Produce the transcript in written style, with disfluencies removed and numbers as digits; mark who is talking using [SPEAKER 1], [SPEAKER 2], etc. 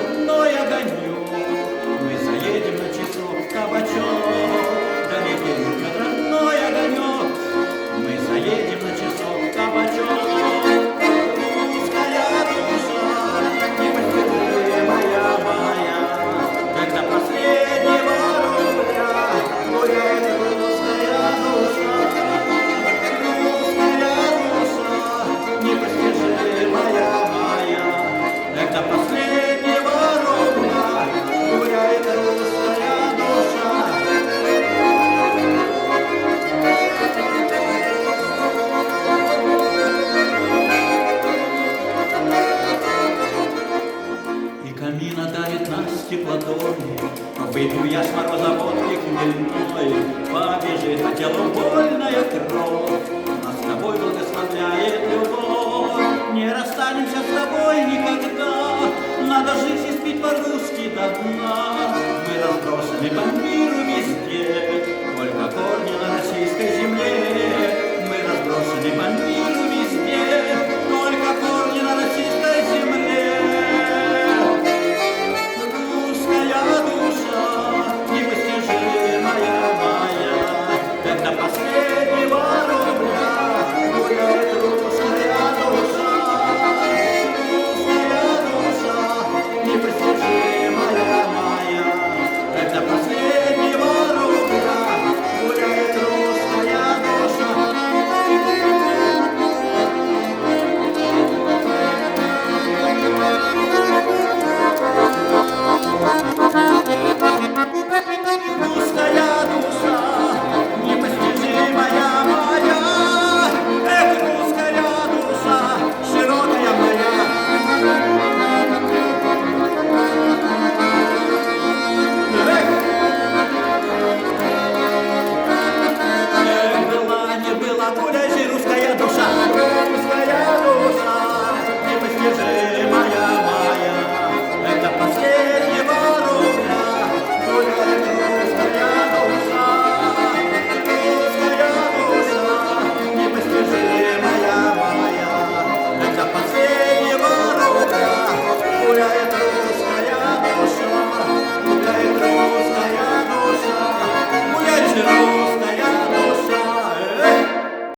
[SPEAKER 1] родной огонек. Мы заедем на часок в кабачок, долетим под родной огонек. Мы заедем на часок в кабачок. Русская душа, непостижимая моя, когда последнего рубля гуляет русская душа. Русская душа, непостижимая моя, когда последнего рубля гуляет русская душа. И камин одарит нас теплотой, выпью я с мороза водки хмельной, побежит по телу вольная кровь, нас с тобой благословляет любовь. Не расстанемся с тобой никогда, надо жить и спить по-русски до дна. Мы разбросаны по миру